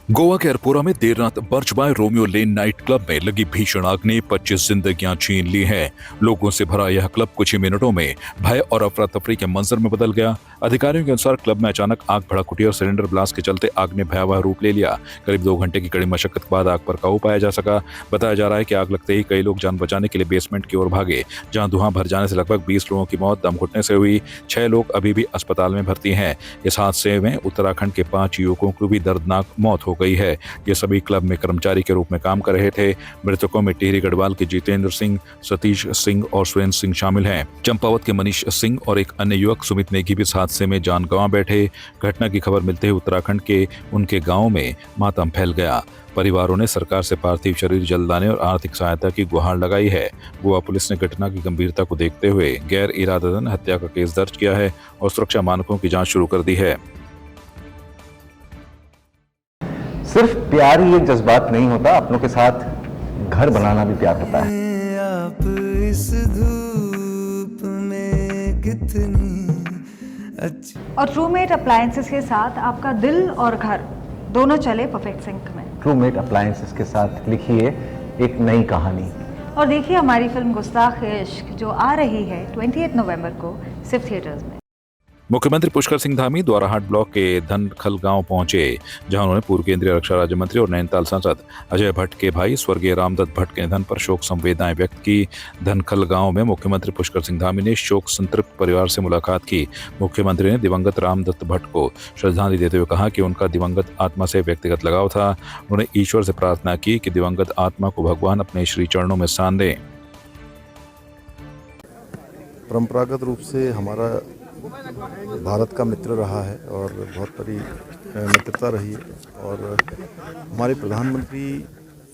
गोवा के अरपोरा में देर रात बर्चबाय रोमियो लेन नाइट क्लब में लगी भीषण आग ने 25 जिंदगियां छीन ली हैं। लोगों से भरा यह क्लब कुछ ही मिनटों में भय और अफरा तफरी के मंजर में बदल गया। अधिकारियों के अनुसार क्लब में अचानक आग भड़क उठी और सिलेंडर ब्लास्ट के चलते आग ने भयावह रूप ले लिया। करीब 2 घंटे की कड़ी मशक्कत के बाद आग पर काबू पाया जा सका। बताया जा रहा है कि आग लगते ही कई लोग जान बचाने के लिए बेसमेंट की ओर भागे, जहां धुआं भर जाने से लगभग 20 लोगों की मौत दम घुटने से हुई। 6 लोग अभी भी अस्पताल में भर्ती हैं। इस हादसे में उत्तराखंड के 5 युवकों की भी दर्दनाक मौत हो गई है। ये सभी क्लब में कर्मचारी के रूप में काम कर रहे थे। मृतकों में टिहरी गढ़वाल के जितेंद्र सिंह, सतीश सिंह और सुरेंद्र सिंह शामिल हैं। चंपावत के मनीष सिंह और एक अन्य युवक सुमित नेगी भी इस हादसे में जान गंवा बैठे। घटना की खबर मिलते ही उत्तराखंड के उनके गांव में मातम फैल गया। परिवारों ने सरकार से पार्थिव शरीर जल्द लाने और आर्थिक सहायता की गुहार लगाई है। गोवा पुलिस ने घटना की गंभीरता को देखते हुए गैर इरादतन हत्या का केस दर्ज किया है और सुरक्षा मानकों की जांच शुरू कर दी है। सिर्फ प्यार ही एक जज्बात नहीं होता, अपनों के साथ घर बनाना भी प्यार होता है। आप इस धूप में कितनी अच्छी। और ट्रूमेट अप्लायंसेस के साथ आपका दिल और घर दोनों चले परफेक्ट सिंक में। ट्रूमेट अप्लायंसेस के साथ लिखिए एक नई कहानी। और देखिए हमारी फिल्म गुस्ताख इश्क जो आ रही है 28 नवंबर को सिर्फ थिएटर्स में। मुख्यमंत्री पुष्कर सिंह धामी द्वाराहाट ब्लॉक के धनखल गांव पहुंचे, जहां उन्होंने पूर्व केंद्रीय रक्षा राज्य मंत्री और नैनीताल सांसद अजय भट्ट के भाई स्वर्गीय रामदत्त भट्ट के निधन पर शोक संवेदनाएं व्यक्त की। धनखल गांव में मुख्यमंत्री पुष्कर सिंह धामी ने शोक संतृप्त परिवार से मुलाकात की। मुख्यमंत्री ने दिवंगत रामदत्त भट्ट को श्रद्धांजलि देते हुए कहा कि उनका दिवंगत आत्मा से व्यक्तिगत लगाव था। उन्होंने ईश्वर से प्रार्थना की कि दिवंगत आत्मा को भगवान अपने श्री चरणों में स्थान दें। परंपरागत रूप से हमारा भारत का मित्र रहा है और बहुत बड़ी मित्रता रही है, और हमारे प्रधानमंत्री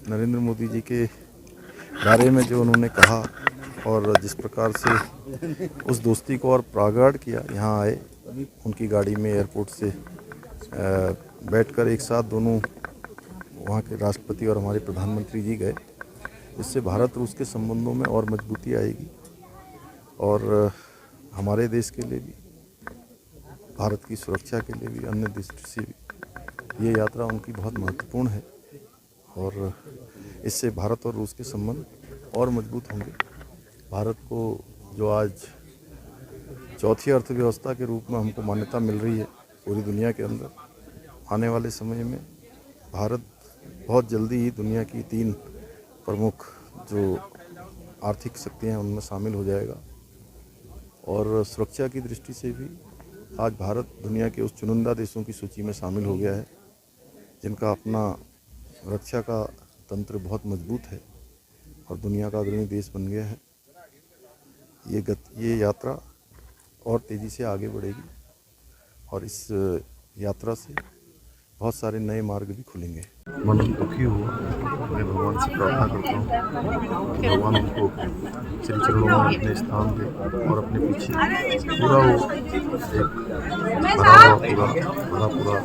नरेंद्र मोदी जी के बारे में जो उन्होंने कहा और जिस प्रकार से उस दोस्ती को और प्रगाढ़ किया, यहाँ आए उनकी गाड़ी में एयरपोर्ट से बैठकर एक साथ दोनों वहाँ के राष्ट्रपति और हमारे प्रधानमंत्री जी गए। इससे भारत रूस के संबंधों में और मजबूती आएगी और हमारे देश के लिए भी, भारत की सुरक्षा के लिए भी, अन्य दृष्टि से भी ये यात्रा उनकी बहुत महत्वपूर्ण है और इससे भारत और रूस के संबंध और मजबूत होंगे। भारत को जो आज चौथी अर्थव्यवस्था के रूप में हमको मान्यता मिल रही है पूरी दुनिया के अंदर, आने वाले समय में भारत बहुत जल्दी ही दुनिया की 3 प्रमुख जो आर्थिक शक्तियाँ हैं उनमें शामिल हो जाएगा। और सुरक्षा की दृष्टि से भी आज भारत दुनिया के उस चुनिंदा देशों की सूची में शामिल हो गया है जिनका अपना रक्षा का तंत्र बहुत मजबूत है और दुनिया का अग्रणी देश बन गया है। ये यात्रा और तेज़ी से आगे बढ़ेगी और इस यात्रा से बहुत सारे नए मार्ग भी खुलेंगे। मन दुखी हुआ, मैं भगवान से प्रार्थना करता हूँ कि भगवान उनको श्री चरणों में अपने स्थान दे और अपने पीछे पूरा वो एक पूरा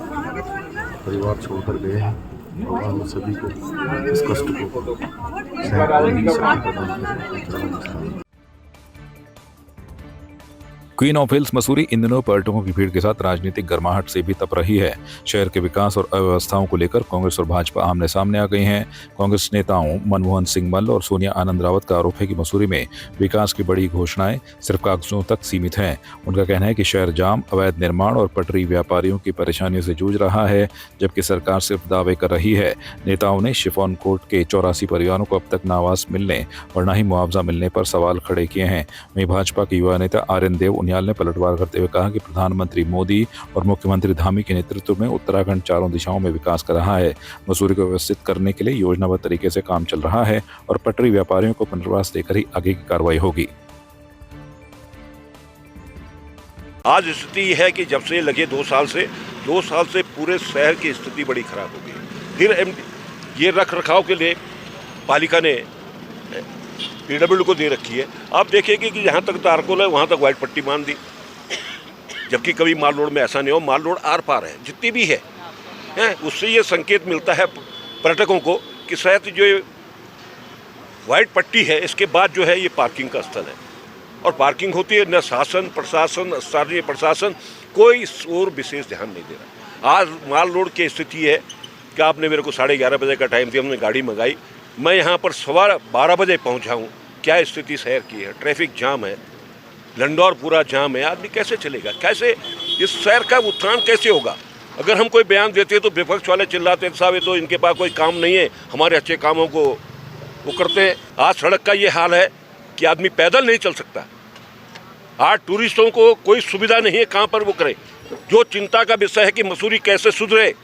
परिवार छोड़कर गए हैं। भगवान उन सभी को इस कष्ट को सहन करने की शक्ति प्रदान करें। क्वीन ऑफ हिल्स मसूरी इन दिनों पर्यटकों की भीड़ के साथ राजनीतिक गर्माहट से भी तप रही है। शहर के विकास और अव्यवस्थाओं को लेकर कांग्रेस और भाजपा आमने सामने आ गई हैं। कांग्रेस नेताओं मनमोहन सिंह मल्ल और सोनिया आनंद रावत का आरोप है कि मसूरी में विकास की बड़ी घोषणाएं सिर्फ कागजों तक सीमित हैं। उनका कहना है कि शहर जाम, अवैध निर्माण और पटरी व्यापारियों की परेशानियों से जूझ रहा है, जबकि सरकार सिर्फ दावे कर रही है। नेताओं ने शिफॉन कोर्ट के 84 परिवारों को अब तक न आवास मिलने और न ही मुआवजा मिलने पर सवाल खड़े किए हैं। वहीं भाजपा के युवा नेता आर्यन देव उनियाल ने पलटवार करते हुए कहा कि प्रधानमंत्री मोदी और मुख्यमंत्री धामी के नेतृत्व में उत्तराखंड चारों दिशाओं में विकास कर रहा है। मसूरी को व्यवस्थित करने के लिए योजनाबद्ध तरीके से काम चल रहा है और पटरी व्यापारियों को पुनर्वास देकर ही आगे की कार्रवाई होगी। आज स्थिति है कि जब से लगे 2 साल से पूरे शहर की स्थिति बड़ी खराब हो गई। फिर ये रख रखाव के लिए पालिका ने पीडब्ल्यू को दे रखी है। आप देखेंगे कि जहाँ तक तारकोल है वहाँ तक वाइट पट्टी मान दी, जबकि कभी माल रोड में ऐसा नहीं हो। माल रोड आर पार है जितनी भी है, उससे ये संकेत मिलता है पर्यटकों को कि शायद जो वाइट पट्टी है इसके बाद जो है ये पार्किंग का स्थल है और पार्किंग होती है। न शासन प्रशासन, स्थानीय प्रशासन कोई इस ओर विशेष ध्यान नहीं दे रहा। आज माल रोड की स्थिति है कि आपने मेरे को 11:30 बजे का टाइम दिया, हमने गाड़ी मंगाई, मैं यहाँ पर 12:15 बजे पहुँचा हूँ। क्या स्थिति शहर की है, ट्रैफिक जाम है, लंडौर पूरा जाम है, आदमी कैसे चलेगा, कैसे इस शहर का उत्थान कैसे होगा? अगर हम कोई बयान देते तो विपक्ष वाले चिल्लाते साहब ये तो इनके पास कोई काम नहीं है, हमारे अच्छे कामों को वो करते हैं। आज सड़क का ये हाल है कि आदमी पैदल नहीं चल सकता। आज टूरिस्टों को कोई सुविधा नहीं है, कहाँ पर वो करे। जो चिंता का विषय है कि मसूरी कैसे सुधरे,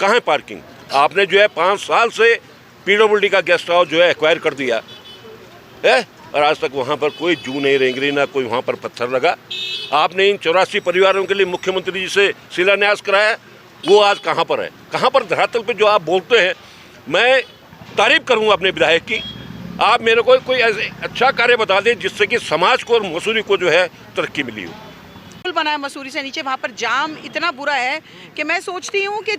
कहाँ है पार्किंग। आपने जो है 5 साल से PWD का गेस्ट हाउस जो है एक्वायर कर दिया है और आज तक वहाँ पर कोई जू नहीं रेंगरी, ना कोई वहाँ पर पत्थर लगा। आपने इन 84 परिवारों के लिए मुख्यमंत्री जी से शिलान्यास कराया, वो आज कहाँ पर है? कहाँ पर धरातल पे जो आप बोलते हैं, मैं तारीफ करूँगा अपने विधायक की। आप मेरे को कोई ऐसे अच्छा कार्य बता दें जिससे कि समाज को और मसूरी को जो है तरक्की मिली हो। पुल बना है मसूरी से नीचे, वहाँ पर जाम इतना बुरा है कि मैं सोचती हूँ कि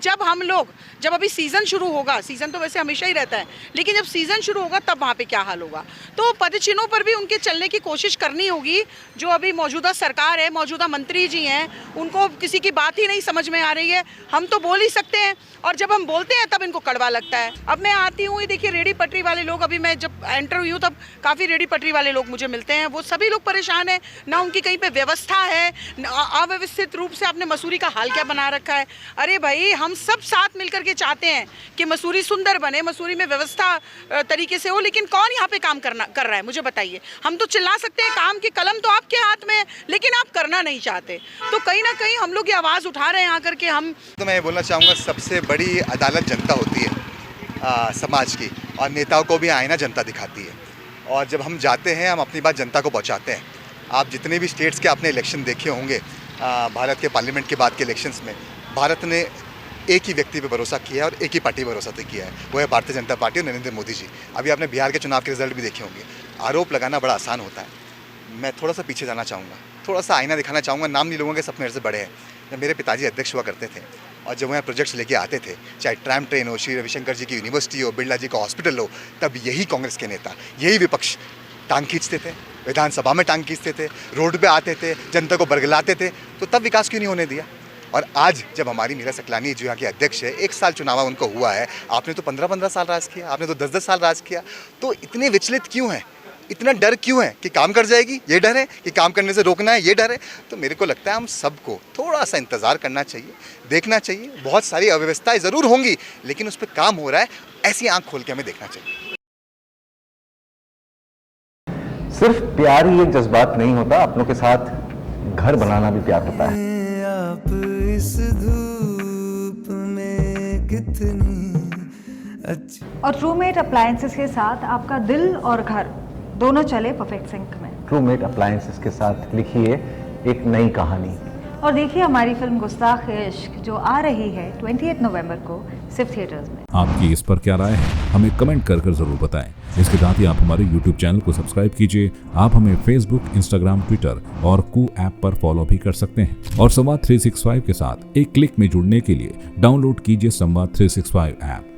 जब अभी सीज़न शुरू होगा, सीज़न तो वैसे हमेशा ही रहता है, लेकिन जब सीज़न शुरू होगा तब वहाँ पे क्या हाल होगा। तो पदचिन्हों पर भी उनके चलने की कोशिश करनी होगी। जो अभी मौजूदा सरकार है, मौजूदा मंत्री जी हैं, उनको किसी की बात ही नहीं समझ में आ रही है। हम तो बोल ही सकते हैं और जब हम बोलते हैं तब इनको कड़वा लगता है। अब मैं आती हूँ, ये देखिए रेडी पटरी वाले लोग, अभी मैं जब एंटर हुई हूँ तब काफ़ी रेडी पटरी वाले लोग मुझे मिलते हैं। वो सभी लोग परेशान हैं, ना उनकी कहीं पे व्यवस्था है, अव्यवस्थित रूप से आपने मसूरी का हाल क्या बना रखा है। अरे भाई, हम सब साथ मिलकर के चाहते हैं कि मसूरी सुंदर बने, मसूरी में व्यवस्था तरीके से हो, लेकिन कौन यहाँ पे काम कर रहा है मुझे बताइए। हम तो चिल्ला सकते हैं, काम की कलम तो आपके हाथ में है, लेकिन आप करना नहीं चाहते। तो कहीं ना कहीं हम लोग ये आवाज़ उठा रहे हैं आकर के। हम तो मैं ये बोलना चाहूँगा, सबसे बड़ी अदालत जनता होती है समाज की, और नेताओं को भी आईना जनता दिखाती है। और जब हम जाते हैं, हम अपनी बात जनता को पहुँचाते हैं। आप जितने भी स्टेट्स के आपने इलेक्शन देखे होंगे, भारत के पार्लियामेंट के बाद के इलेक्शंस में भारत ने एक ही व्यक्ति पे भरोसा किया है और एक ही पार्टी पे भरोसा किया है, वो है भारतीय जनता पार्टी और नरेंद्र मोदी जी। अभी आपने बिहार के चुनाव के रिजल्ट भी देखे होंगे। आरोप लगाना बड़ा आसान होता है। मैं थोड़ा सा पीछे जाना चाहूँगा, थोड़ा सा आईना दिखाना चाहूँगा। नाम नहीं लूँगा कि सपने मेरे से बड़े हैं। जब मेरे पिताजी अध्यक्ष हुआ करते थे और जब वहाँ प्रोजेक्ट्स लेके आते थे, चाहे ट्रैम ट्रेन हो, श्री रविशंकर जी की यूनिवर्सिटी हो, बिरला जी का हॉस्पिटल हो, तब यही कांग्रेस के नेता, यही विपक्ष टांग खींचते थे, विधानसभा में टांग खींचते थे, रोड पे आते थे, जनता को बरगलाते थे। तो तब विकास क्यों नहीं होने दिया? और आज जब हमारी मीरा सकलानी जो यहाँ की अध्यक्ष है, 1 साल चुनाव उनको हुआ है, आपने तो 15-15 साल राज किया, आपने तो 10-10 साल राज किया, तो इतने विचलित क्यों हैं? इतना डर क्यों है कि काम कर जाएगी? ये डर है कि काम करने से रोकना है? ये डर है? तो मेरे को लगता है हम सबको थोड़ा सा इंतज़ार करना चाहिए, देखना चाहिए। बहुत सारी अव्यवस्थाएं ज़रूर होंगी, लेकिन उस पर काम हो रहा है, ऐसी आँख खोल के हमें देखना चाहिए। सिर्फ प्यार ही एक जज्बात नहीं होता, अपनों के साथ घर बनाना भी प्यार होता है। आप इस धूप में कितनी अच्छी। और ट्रूमेट अप्लायंसेस के साथ आपका दिल और घर दोनों चले परफेक्ट सिंक में। ट्रूमेट अप्लायंसेस के साथ लिखिए एक नई कहानी। और देखिए हमारी फिल्म गुस्ताख इश्क जो आ रही है 28 नवंबर को सिर्फ थिएटर्स में। आपकी इस पर क्या राय है, हमें कमेंट कर जरूर बताएं। इसके साथ ही आप हमारे YouTube चैनल को सब्सक्राइब कीजिए। आप हमें Facebook, Instagram, Twitter और कू ऐप पर फॉलो भी कर सकते हैं। और संवाद 365 के साथ एक क्लिक में जुड़ने के लिए डाउनलोड कीजिए संवाद 365 ऐप।